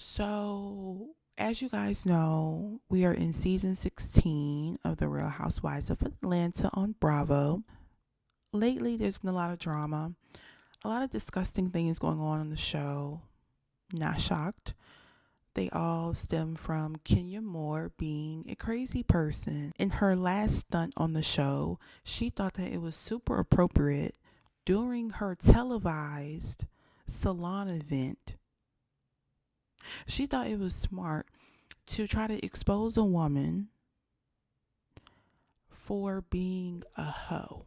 So, as you guys know, we are in season 16 of The Real Housewives of Atlanta on Bravo. Lately, there's been a lot of drama, a lot of disgusting things going on the show. Not shocked. They all stem from Kenya Moore being a crazy person. In her last stunt on the show, she thought that it was super appropriate during her televised Salon event. She thought it was smart to try to expose a woman for being a hoe.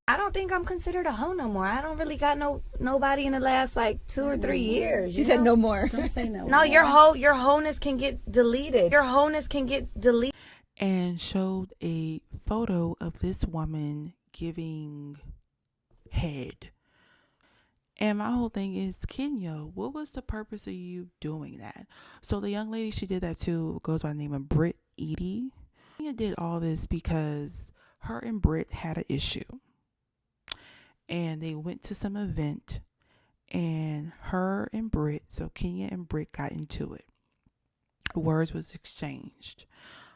I don't think I'm considered a hoe no more. I don't really got nobody in the last like 2 or 3 years. She said no more. Don't say no. No, your wholeness can get deleted. Your wholeness can get deleted. And showed a photo of this woman giving head. And my whole thing is, Kenya, what was the purpose of you doing that? So the young lady she did that to goes by the name of Britt Eady. Kenya did all this because her and Britt had an issue. And they went to some event, and her and Britt, so Kenya and Britt got into it. Words was exchanged.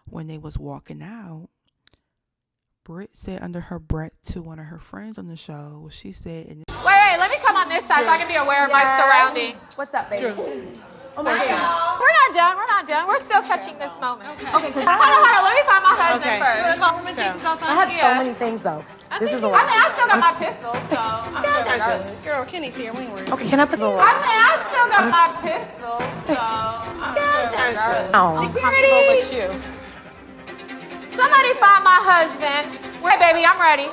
When they was walking out, Britt said under her breath to one of her friends on the show, she said, Wait, let me come on this side so I can be aware of my surroundings. What's up, baby? Sure. Oh my God. We're not done. We're still catching this moment. Okay. Hold on. Let me find my husband first. I have so many things though. This is a lot. I still got my pistol, so I'm still regardless. Girl, Kenny's here. We ain't worried. Okay, can I put the I still got my pistol, so I'm still regardless. I'm comfortable with you. Somebody find my husband. Wait, baby, I'm ready.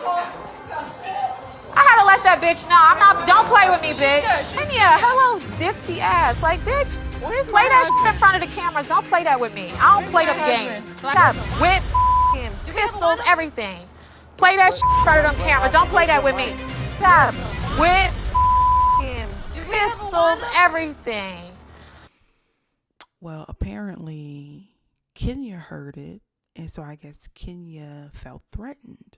I had to let that bitch know. Don't play with me, bitch. Kenya, her little ditzy ass. Like, bitch, play that shit in front of the cameras. Don't play that with me. I don't play them games. Whip, pistols, everything. Play that shit in front of them cameras. Don't play that with me. Whip, pistols, everything. well, apparently Kenya heard it. And so I guess Kenya felt threatened.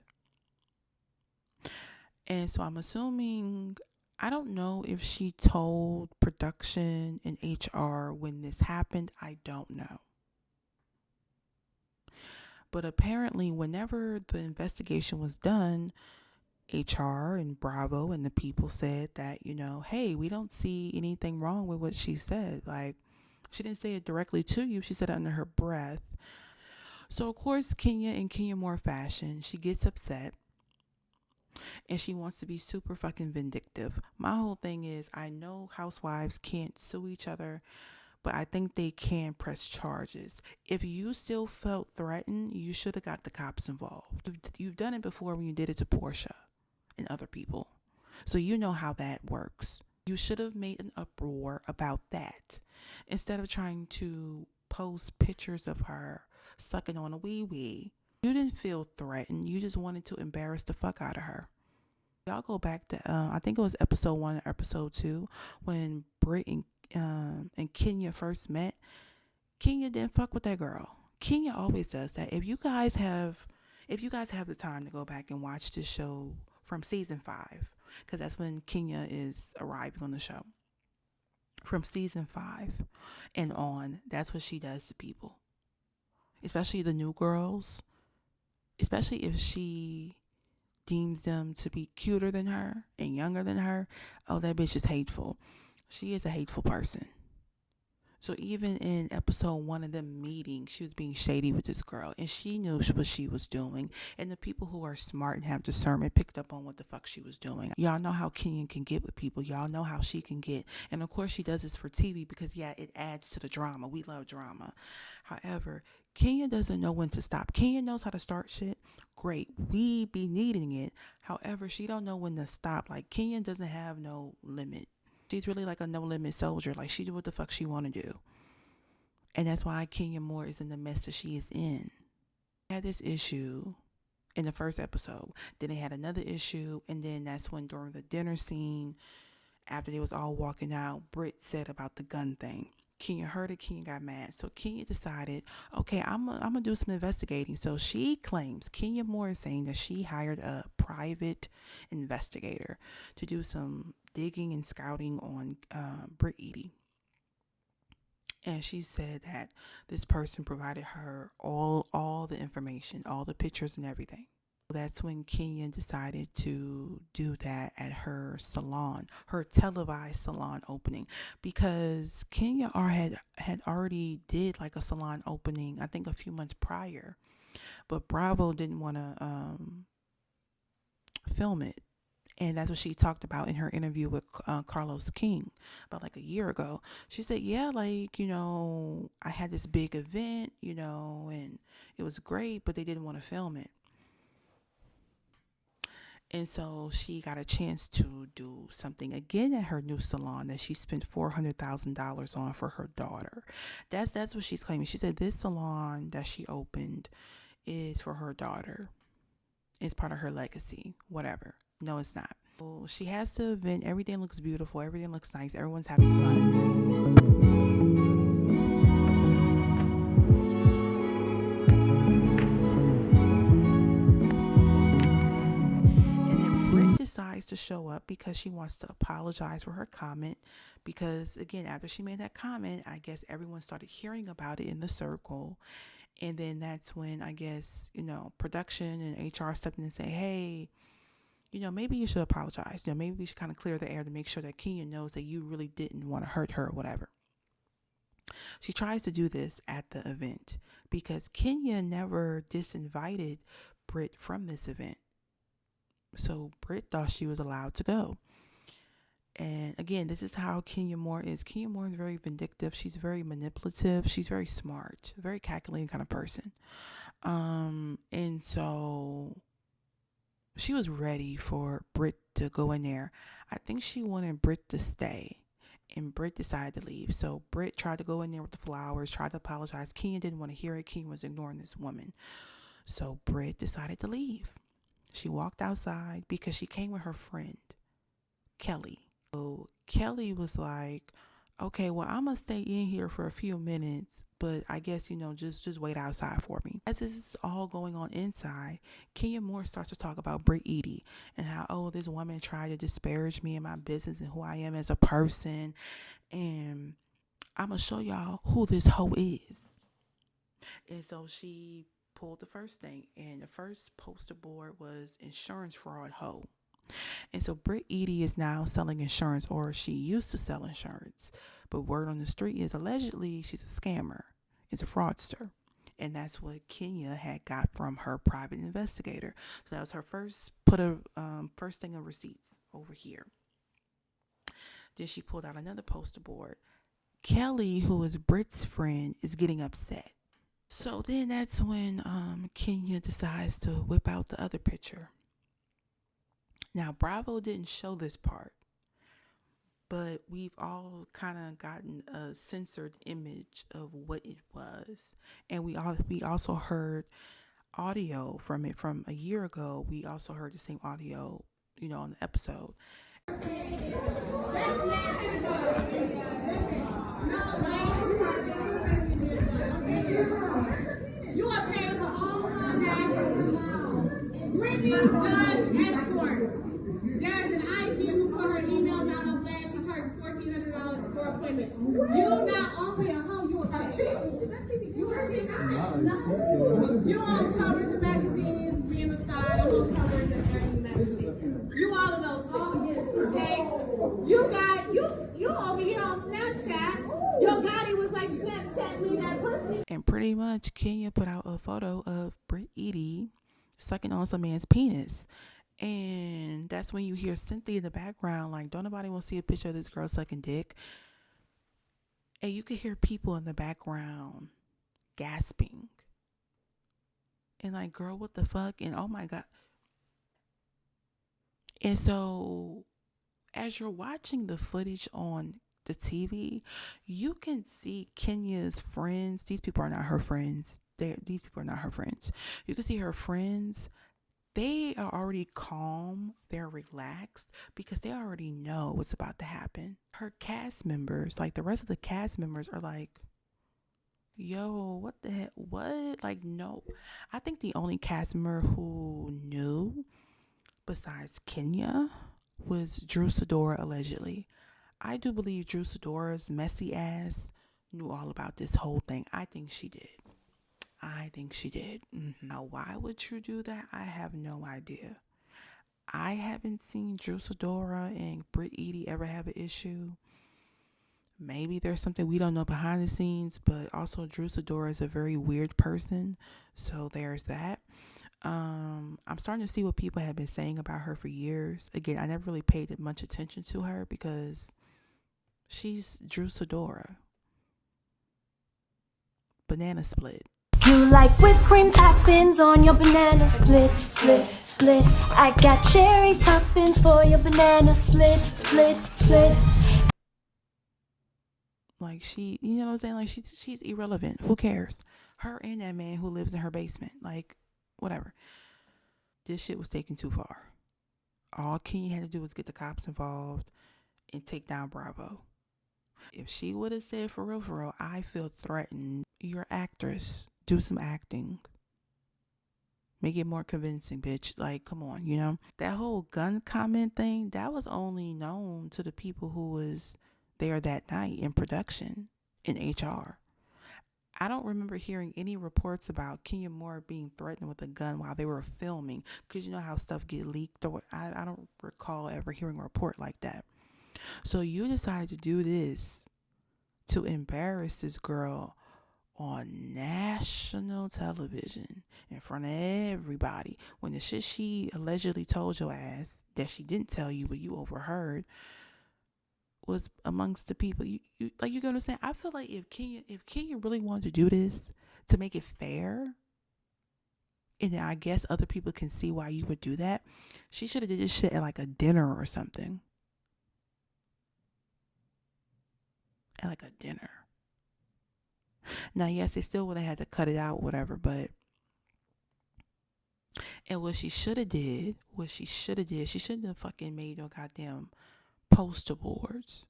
And so I'm assuming, I don't know if she told production and HR when this happened. I don't know. But apparently, whenever the investigation was done, HR and Bravo and the people said that, hey, we don't see anything wrong with what she said. Like, she didn't say it directly to you. She said it under her breath. So, of course, Kenya, in Kenya Moore fashion, she gets upset. And she wants to be super fucking vindictive. My whole thing is, I know housewives can't sue each other, but I think they can press charges. If you still felt threatened, you should have got the cops involved. You've done it before when you did it to Portia and other people. So you know how that works. You should have made an uproar about that instead of trying to post pictures of her sucking on a wee-wee. You didn't feel threatened. You just wanted to embarrass the fuck out of her. Y'all go back to, I think it was episode 1 or episode 2, when Britt and Kenya first met. Kenya didn't fuck with that girl. Kenya always does that. If you guys have the time to go back and watch this show from season 5, because that's when Kenya is arriving on the show. From season 5 and on, that's what she does to people. Especially the new girls. Especially if she deems them to be cuter than her and younger than her. Oh, that bitch is hateful. She is a hateful person. So even in episode 1 of them meeting, she was being shady with this girl. And she knew what she was doing. And the people who are smart and have discernment picked up on what the fuck she was doing. Y'all know how Kenya can get with people. Y'all know how she can get. And of course she does this for TV because, yeah, it adds to the drama. We love drama. However, Kenya doesn't know when to stop. Kenya knows how to start shit. Great. We be needing it. However, she don't know when to stop. Like, Kenya doesn't have no limit. She's really like a no-limit soldier. Like, she do what the fuck she want to do. And that's why Kenya Moore is in the mess that she is in. They had this issue in the first episode. Then they had another issue. And then that's when during the dinner scene, after they was all walking out, Britt said about the gun thing. Kenya heard it. Kenya got mad. So Kenya decided, okay, I'm gonna do some investigating. So she claims, Kenya Moore is saying that she hired a private investigator to do some digging and scouting on Britt Eady. And she said that this person provided her all the information, all the pictures and everything. That's when Kenya decided to do that at her salon, her televised salon opening, because Kenya had already did like a salon opening, I think a few months prior, but Bravo didn't want to film it. And that's what she talked about in her interview with Carlos King about like a year ago. She said, yeah, like, I had this big event, and it was great, but they didn't want to film it. And so she got a chance to do something again at her new salon that she spent $400,000 on for her daughter. That's what she's claiming. She said this salon that she opened is for her daughter. It's part of her legacy, whatever. No, it's not. So she has the event. Everything looks beautiful. Everything looks nice. Everyone's having fun. Decides to show up because she wants to apologize for her comment, because again, after she made that comment, I guess everyone started hearing about it in the circle. And then that's when I guess production and HR stepped in and say, hey, maybe you should apologize. Maybe we should kind of clear the air to make sure that Kenya knows that you really didn't want to hurt her or whatever. She tries to do this at the event because Kenya never disinvited Britt from this event. So Britt thought she was allowed to go. And again, this is how Kenya Moore is. Kenya Moore is very vindictive. She's very manipulative. She's very smart, very calculating kind of person. And so she was ready for Britt to go in there. I think she wanted Britt to stay, and Britt decided to leave. So Britt tried to go in there with the flowers, tried to apologize. Kenya didn't want to hear it. Kenya was ignoring this woman. So Britt decided to leave. She walked outside because she came with her friend, Kelly. So Kelly was like, okay, well, I'm going to stay in here for a few minutes, but I guess, just wait outside for me. As this is all going on inside, Kenya Moore starts to talk about Britt Eady and how, this woman tried to disparage me and my business and who I am as a person. And I'm going to show y'all who this hoe is. And so she pulled the first thing, and the first poster board was insurance fraud hoe. And so Britt Eady is now selling insurance, or she used to sell insurance, but word on the street is allegedly she's a scammer, is a fraudster. And that's what Kenya had got from her private investigator. So that was her first first thing of receipts over here. Then she pulled out another poster board. Kelly, who is Britt's friend, is getting upset. So then that's when Kenya decides to whip out the other picture. Now, Bravo didn't show this part, but we've all kind of gotten a censored image of what it was. And we also heard audio from it from a year ago. We also heard the same audio, on the episode. You are paying for all contact. Brittany does escort. There's an IG who put her emails out on flash. She charges $1,400 for appointment. You not only a hoe, you a cheap. You are You all cover the magazines, being a side. I'm on cover the magazine. You all of those things. Okay? You over here on Snapchat. Your Gotti was like, Snapchat me that pussy. And pretty much Kenya put out a photo of Britt Eady sucking on some man's penis. And that's when you hear Cynthia in the background, like, don't nobody want to see a picture of this girl sucking dick. And you could hear people in the background gasping. And like, girl, what the fuck? And oh my God. And so as you're watching the footage on the TV, you can see Kenya's friends. These people are not her friends. These people are not her friends. You can see her friends. They are already calm. They're relaxed because they already know what's about to happen. Her cast members, like the rest of the cast members, are like, yo, what the heck? What? Like, no. I think the only cast member who knew besides Kenya was Drew Sidora, allegedly. I do believe Drew Sidora's messy ass knew all about this whole thing. I think she did. Now, why would you do that? I have no idea. I haven't seen Drew Sidora and Britt Eady ever have an issue. Maybe there's something we don't know behind the scenes, but also Drew Sidora is a very weird person, so there's that. I'm starting to see what people have been saying about her for years. Again, I never really paid much attention to her because she's Drew Sidora. Banana split. You like whipped cream toppings on your banana split, split, split. I got cherry toppings for your banana split, split, split. Like she, you know what I'm saying? Like she's irrelevant. Who cares? Her and that man who lives in her basement. Like, whatever. This shit was taken too far. All Kenya had to do was get the cops involved and take down Bravo. If she would have said for real, I feel threatened. You're an actress. Do some acting. Make it more convincing, bitch. Like, come on, you know? That whole gun comment thing, that was only known to the people who was there that night in production, in HR. I don't remember hearing any reports about Kenya Moore being threatened with a gun while they were filming. Because you know how stuff get leaked? Or I don't recall ever hearing a report like that. So you decided to do this to embarrass this girl on national television in front of everybody when the shit she allegedly told your ass that she didn't tell you but you overheard was amongst the people you like. You get what I'm saying? I feel like if Kenya really wanted to do this to make it fair, and I guess other people can see why you would do that, she should have did this shit at like a dinner or something. At like a dinner. Now, yes, they still would have had to cut it out, whatever, but and what she should have did, she shouldn't have fucking made no goddamn poster boards.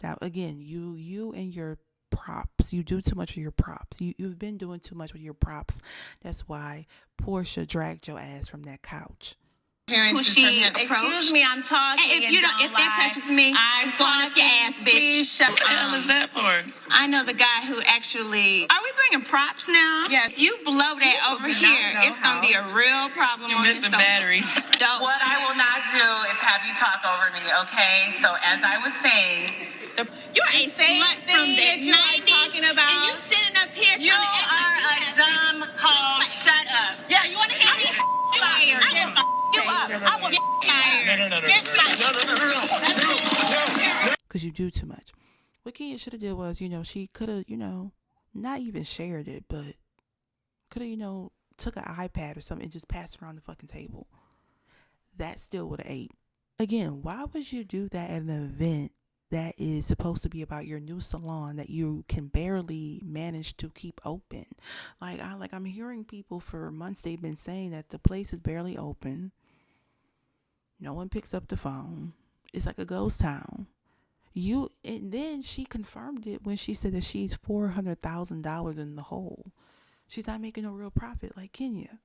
Now, again, you and your props, you do too much with your props. You've been doing too much with your props. That's why Portia dragged your ass from that couch. Who she approached. Excuse me, I'm talking. And if that touches me, I'm going up your ass, bitch. Please shut up. What the hell is that for? I know the guy who actually. Are we bringing props now? Yeah. You blow that over here, it's gonna be a real problem. You're missing batteries. What I will not do is have you talk over me, okay? So as I was saying, you ain't saying from the 90s talking about, and you sitting up here trying to act like you are a dumb hoe. Shut up. Yeah, you want to hear me? Fired. You up. I will get fired. Because you do too much. What Kenya should have did was, she could have, not even shared it, but could have, took an iPad or something and just passed around the fucking table. That still would have ate. Again, why would you do that at an event that is supposed to be about your new salon that you can barely manage to keep open? I'm hearing people for months, they've been saying that the place is barely open. No one picks up the phone. It's like a ghost town. And then she confirmed it when she said that she's $400,000 in the hole. She's not making no real profit like Kenya.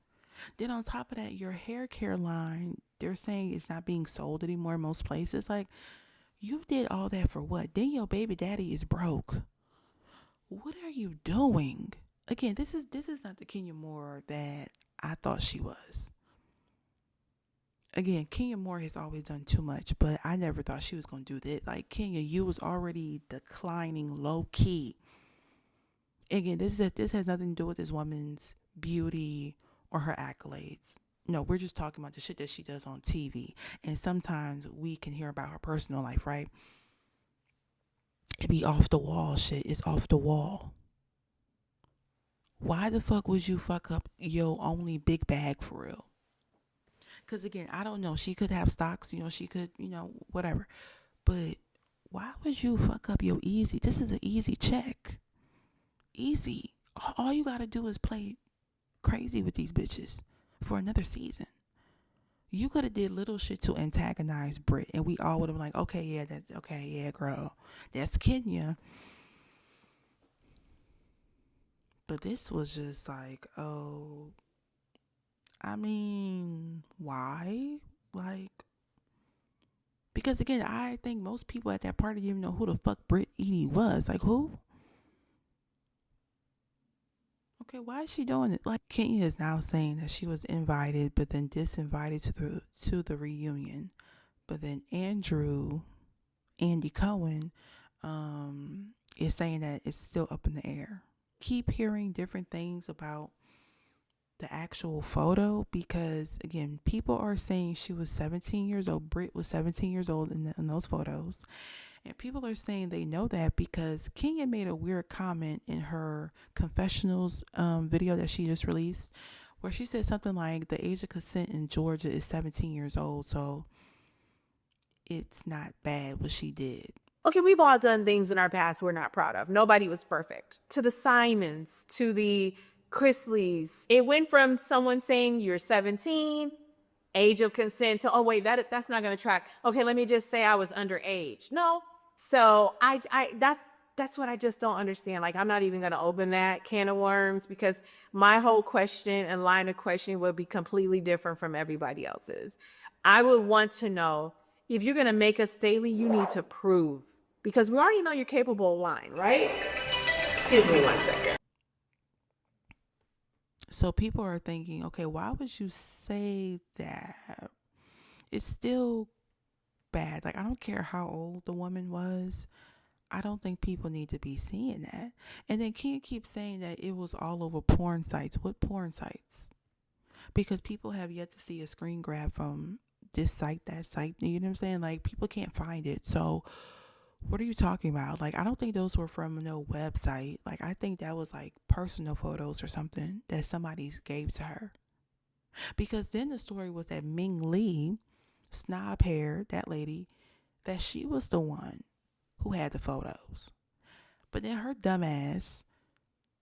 Then on top of that, your hair care line, they're saying it's not being sold anymore in most places. Like, you did all that for what? Then your baby daddy is broke. What are you doing? Again, this is not the Kenya Moore that I thought she was. Again, Kenya Moore has always done too much, but I never thought she was going to do this. Like, Kenya, you was already declining low key. Again, this has nothing to do with this woman's beauty or her accolades. No, we're just talking about the shit that she does on TV. And sometimes we can hear about her personal life, right? It be off the wall shit. It's off the wall. Why the fuck would you fuck up your only big bag for real? Because again, I don't know. She could have stocks, she could, whatever. But why would you fuck up your easy? This is an easy check. Easy. All you got to do is play crazy with these bitches for another season. You could have did little shit to antagonize Britt, and we all would have been like, okay, girl, that's Kenya. But this was just like, oh, I mean, why? Like, Because again, I think most people at that party didn't even know who the fuck Britt Eady was. Like, who? Okay, why is she doing it? Like, Kenya is now saying that she was invited, but then disinvited to the reunion. But then Andy Cohen, is saying that it's still up in the air. Keep hearing different things about the actual photo because again, people are saying she was 17 years old. Britt was 17 years old in those photos. And people are saying they know that because Kenya made a weird comment in her confessionals video that she just released where she said something like the age of consent in Georgia is 17 years old. So it's not bad what she did. Okay, we've all done things in our past we're not proud of. Nobody was perfect. To the Simons, to the Chrisleys, it went from someone saying you're 17, age of consent, to, oh wait, that's not going to track. Okay, let me just say I was underage. No. So that's what I just don't understand. Like, I'm not even going to open that can of worms because my whole question and line of questioning would be completely different from everybody else's. I would want to know, if you're going to make a statement, you need to prove. Because we already know you're capable of lying, right? Excuse me 1 second. So people are thinking, okay, why would you say that? It's still bad. Like, I don't care how old the woman was. I don't think people need to be seeing that. And then Ken keeps saying that it was all over porn sites. What porn sites? Because people have yet to see a screen grab from this site, that site. You know what I'm saying? Like, people can't find it. So what are you talking about? Like, I don't think those were from no website. Like, I think that was like personal photos or something that somebody gave to her. Because then the story was that Ming Lee, snob hair, that lady, that she was the one who had the photos. But then her dumb ass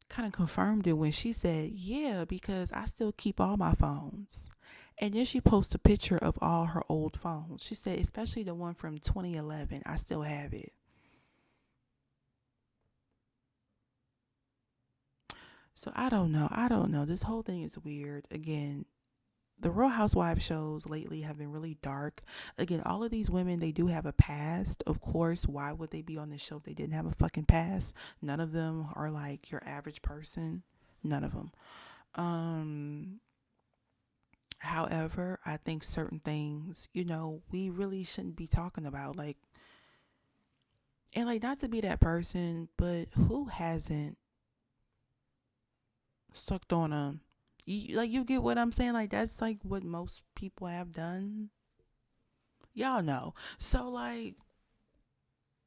kind of confirmed it when she said, yeah, because I still keep all my phones. And then she posted a picture of all her old phones. She said, especially the one from 2011, I still have it. So I don't know. This whole thing is weird. Again, the Real Housewives shows lately have been really dark. Again, all of these women, they do have a past. Of course, why would they be on this show if they didn't have a fucking past? None of them are like your average person. None of them. However, I think certain things, we really shouldn't be talking about. Like, and like, not to be that person, but who hasn't sucked on you get what I'm saying? Like, that's like what most people have done. Y'all know. So like,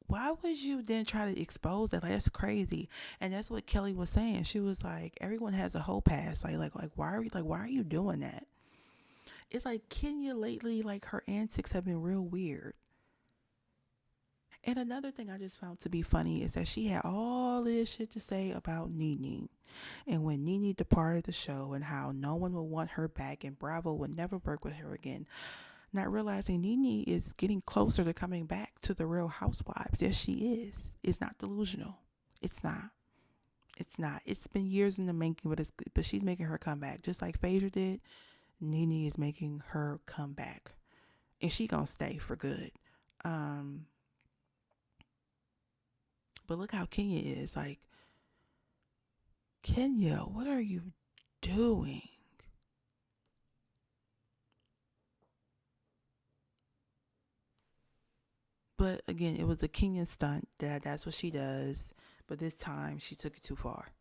why would you then try to expose that? Like, that's crazy. And that's what Kelly was saying. She was like, everyone has a whole past. Like why are you doing that? It's like Kenya lately, like her antics have been real weird. And another thing I just found to be funny is that she had all this shit to say about Nene. And when Nene departed the show and how no one would want her back and Bravo would never work with her again. Not realizing Nene is getting closer to coming back to the Real Housewives. Yes, she is. It's not delusional. It's not. It's been years in the making, but she's making her comeback. Just like Phaedra did, Nene is making her comeback. And she gonna stay for good. But look how Kenya is. Like, Kenya, what are you doing? But again, it was a Kenyan stunt. That's what she does. But this time, she took it too far.